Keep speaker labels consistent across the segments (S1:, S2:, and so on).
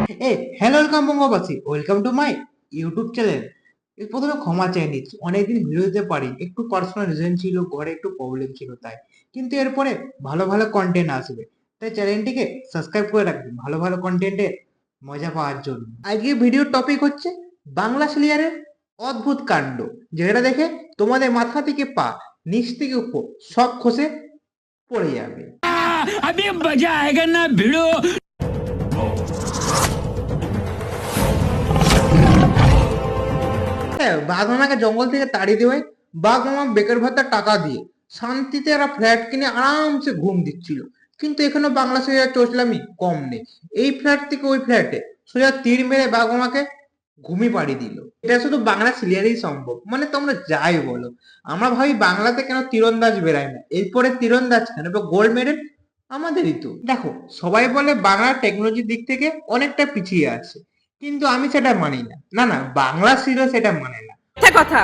S1: Hello welcome Bangabasi, welcome to my YouTube channel. এর প্রথমে ক্ষমা চেয়ে নিচ্ছি, অনেকদিন ভিডিও দিতে পারি, একটু পার্সোনাল রিজন ছিল, ঘরে একটু প্রবলেম ছিল তাই। কিন্তু এরপরে ভালো ভালো কন্টেন্ট আসবে, তাই চ্যানেলটিকে সাবস্ক্রাইব করে রাখবেন ভালো ভালো কন্টেন্টের মজা পাওয়ার জন্য। আজকে ভিডিওর টপিক হচ্ছে বাংলা সিরিয়ালের অদ্ভুত কাণ্ড, যেটা দেখে তোমাদের মাথা থেকে পা, নিচ থেকে উপর সব খসে পড়ে যাবে।
S2: अभी मजा आएगा ना भिड़ो।
S1: বাঘ মামাকে জঙ্গল থেকে তাড়িয়ে দেওয়ায় বাঘ মামা বেকার ভাতার টাকা দিয়ে শান্তিতে একটা ফ্ল্যাট কিনে আরামসে ঘুম দিচ্ছিল। কিন্তু এখানে বাংলা সিরিয়াল চোচলামি কম নেই। এই ফ্ল্যাট থেকে ওই ফ্ল্যাটে সোজা তীর মেরে বাঘ মামাকে ঘুমিয়ে পাড়িয়ে দিল। এটা শুধু বাংলা সিরিয়ালেই সম্ভব, মানে তোমরা যাই বলো। আমরা ভাবি বাংলাতে কেন তীরন্দাজ বেরায় না, এরপরে তীরন্দাজ কেন, গোল্ড মেডেল আমাদেরই তো। দেখো, সবাই বলে বাংলা টেকনোলজির দিক থেকে অনেকটা পিছিয়ে আছে, কিন্তু আমি সেটা মানি না। না না, বাংলা সিরিয়াল সেটা মানে না।
S3: কথা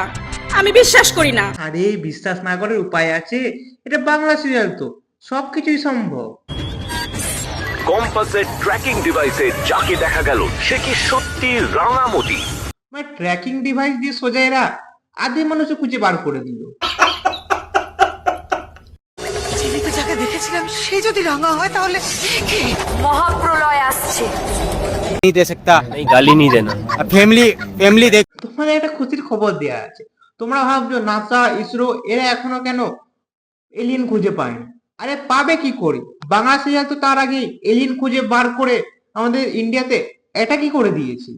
S3: আমি বিশ্বাস করি না।
S1: আরে বিশ্বাস না করার উপায় আছে, এটা বাংলা সিরিয়াল তো, সবকিছুই সম্ভব।
S4: কম্পাসের ট্র্যাকিং ডিভাইসে যাকে দেখা গেল সে কি সত্যি রাঙামতি?
S1: মানে ট্র্যাকিং ডিভাইস দিয়ে সোজা এরা আদি মানুষও খুঁজে বার করে দিল।
S5: টিভিতে যাকে দেখেছিলাম সে যদি রাঙা হয় তাহলে
S3: মহাপ্রলয় আসছে।
S6: नहीं दे सकता, नहीं गाली नहीं देना। अब फैमिली फैमिली देख।
S1: তোমাদের একটা খুশির খবর দেয়া আছে। তোমরা ভাবছো নাসা, ইসরো এরা এখনো কেন এলিয়েন খুঁজে পায়নি। আরে পাবে কি করে, বাংলা সিরিয়াল তো তার আগে এলিয়েন খুঁজে বার করে আমাদের ইন্ডিয়াতে এটা কি করে দিয়েছে।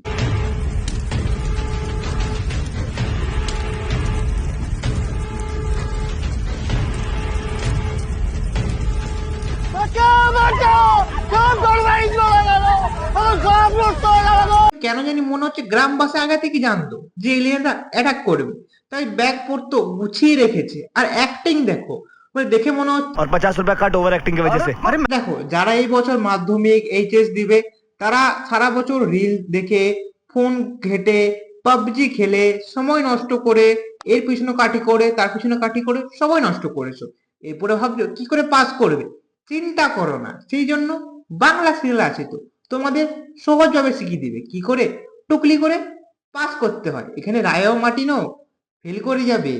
S1: কেন জানি মনে হচ্ছে গ্রামবাসী আগে থেকে জানতো যে এলিয়েনরা অ্যাটাক করবে, তাই ব্যাগ পড়তো গুছিয়ে রেখেছে। আর অ্যাক্টিং দেখো, মানে দেখে মনে হচ্ছে।
S6: और 50 रुपया कट ओवर एक्टिंग की वजह से।
S1: আরে দেখো, যারা এই বছর মাধ্যমিক এইচএস দিবে তারা সারা বছর রিল দেখে, ফোন ঘেটে, পাবজি খেলে, সময় নষ্ট করে, এর পিছনে কাটি করে, তার পিছনে কাটি করে সময় নষ্ট করেছো। এরপরে ভাবছো কি করে পাস করবে, চিন্তা করো না। সেই জন্য বাংলা সিরিয়াল আছে তো, তোমাদের সহজভাবে শিখিয়ে দিবে কি করে টুকলি করে পাস করতে হয়। এখানে রায়ও মাটি নো, ফেল করে যাবে।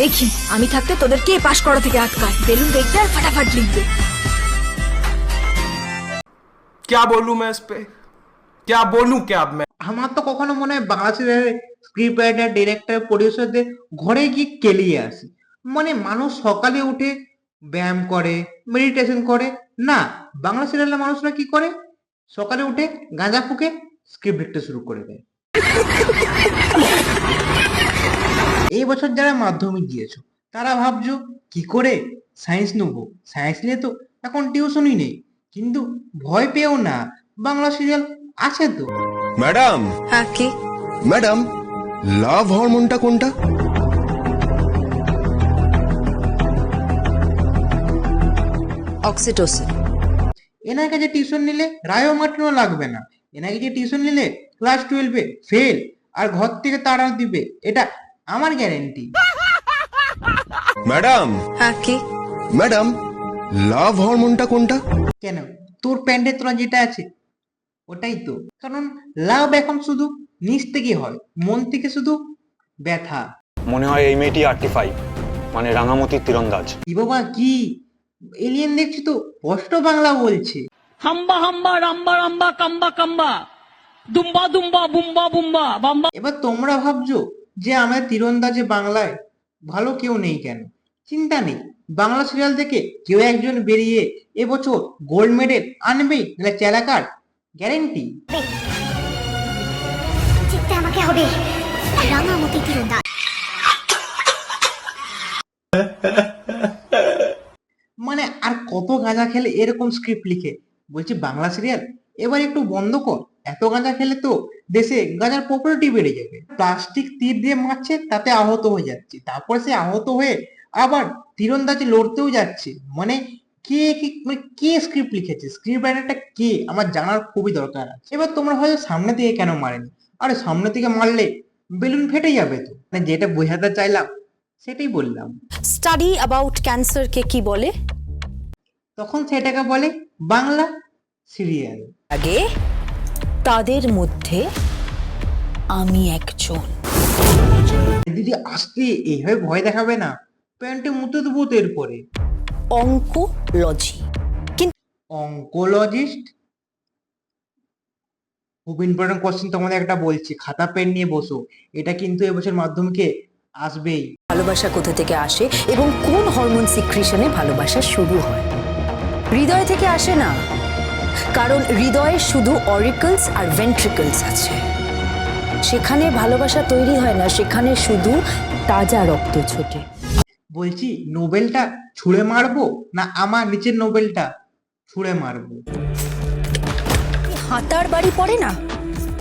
S3: দেখি আমি থাকতে তোদের কে পাশ করা থেকে আটকায়। বেলুন দেখবে আর ফাটাফাট লিখবে।
S7: क्या बोलूं मैं इस पे, क्या बोलूं क्या अब मैं।
S1: আমার তো কখনো মনে হয় বাংলা সিরিয়ালের স্ক্রিপ্ট রাইটার, ডিরেক্টর, প্রডিউসারদের ঘরে গিয়ে কেলিয়ে আসে। মানে মানুষ সকালে উঠে ব্যায়াম করে, মেডিটেশন করে না, বাংলা সিরিয়ালের মানুষরা কি করে, সকালে উঠে গাঁজা ফুকে স্ক্রিপ্ট লিখতে শুরু করে দেয়। এই বছর যারা মাধ্যমিক দিয়েছো তারা ভাবছো কি করে সায়েন্স নেবো, সায়েন্স নিয়ে তো এখন টিউশনই নেই। কিন্তু ভয় পেও না, বাংলা সিরিয়াল আছে তো।
S8: ম্যাডাম,
S5: হ্যাঁ কি
S8: ম্যাডাম, লাভ হরমোনটা কোনটা?
S5: অক্সিটোসিন।
S1: এনার কাছে টিউশন নিলে রায়ও মাটিনো লাগবে না। এনার কাছে টিউশন নিলে ক্লাস 12-এ ফেল আর ঘর থেকে তাড়া দিবে, এটা আমার গ্যারেন্টি।
S8: ম্যাডাম,
S5: হ্যাঁ কি
S8: ম্যাডাম, লাভ হরমোনটা কোনটা?
S1: কেন, তোর প্যান্টের তলা যেটা আছে ওটাই তো। কারণ লাভ এখন শুধু নিচ থেকে হয়, মন থেকে শুধু ব্যথা।
S9: মনে হয় এই মেয়েটি 85, মানে রাঙামতির তীরন্দাজ।
S1: কি বাবা, কি এলিয়েন দেখছি তো স্পষ্ট বাংলা বলছে।
S2: हम्बा हम्बा रंबा रंबा कम्बा कम्बा दुम्बा दुम्बा बुम्बा बुम्बा बम्बा।
S1: এবার তোমরা ভাবছো যে আমাদের তীরন্দাজে বাংলায় ভালো কেউ নেই কেন। চিন্তা নেই, বাংলা সিরিয়াল থেকে কেউ একজন বেরিয়ে এবছর গোল্ড মেডেল আনবেই, নাহলে চেলাকার গ্যারেন্টি।
S10: জিততে আমাকে হবে, রাঙামতি তীরন্দাজ।
S1: মানে আর কত গাঁজা খেলে এরকম স্ক্রিপ্ট লিখে। বলছি বাংলা সিরিয়াল এবার একটু বন্ধ কর, এত গাঁজা খেলে তো দেশে গাঁজার পপুলারিটি বেড়ে যাবে। প্লাস্টিক তীর দিয়ে মারছে, তাতে আহত হয়ে যাচ্ছে, তারপর সে আহত হয়ে আবার তীরন্দাজে লড়তেও যাচ্ছে। মানে কে স্ক্রিপ্ট লিখেছে, স্ক্রিপ্ট রাইটারটা কে, আমার জানার খুবই দরকার আছে। এবার তোমরা হয়তো সামনে থেকে কেন মারেনি, আরে সামনে থেকে মারলে বেলুন ফেটে যাবে তো। মানে যেটা বোঝাতে চাইলাম সেটাই বললাম।
S3: স্টাডি অ্যাবাউট ক্যান্সার কে কি বলে?
S1: তখন সেটাকে বলে বাংলা সিরিয়াল।
S3: আগে তাদের মধ্যে আমি একজন।
S1: দিদি আসতে এইভাবে ভয় দেখাবে না, প্যান্টে মুতে দেবো তো এরপরে।
S3: অঙ্কোলজি। কিন্তু
S1: অঙ্কোলজিস্ট? খুব ইম্পর্টেন্ট কোশ্চেন তোমাদের একটা বলছি, খাতা পেন নিয়ে বসো, এটা কিন্তু এবছর মাধ্যমিকে আসবেই।
S3: ভালোবাসা কোথা থেকে আসে এবং কোন হরমোন সিক্রিশনে ভালোবাসা শুরু হয়? হৃদয় থেকে আসে না, কারণ হৃদয়ে শুধু অরিকলস আর ভেন্ট্রিকলস আছে। সেখানে ভালোবাসা তৈরি হয় না, সেখানে শুধু তাজা রক্ত ছোটে।
S1: বলছি নোবেলটা ছুঁড়ে মারবো না আমার নিচের নোবেলটা ছুঁড়ে মারবো?
S3: হাতার বাড়ি পড়ে না,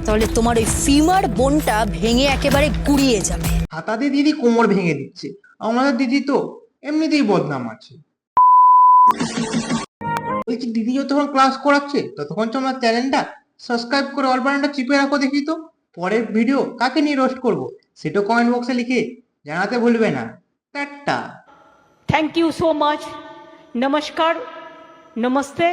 S3: তাহলে তোমার ওই ফিমার বোনটা ভেঙে একেবারে গুড়িয়ে যাবে।
S1: হাতা দিয়ে দিদি কোমর ভেঙে দিচ্ছে, আমাদের দিদি তো এমনিতেই বদনাম আছে। বলছি দিদি যতক্ষণ ক্লাস করাচ্ছে ততক্ষণ তোমরা চ্যানেলটা সাবস্ক্রাইব করে অল বাটনটা চিপে রাখো, দেখি তো পরের ভিডিও কাকে নিয়ে রোস্ট করবো সেটা কমেন্ট বক্সে লিখে জানাতে ভুলবে না। Tata.
S2: Thank you so much. नमस्कार, नमस्ते।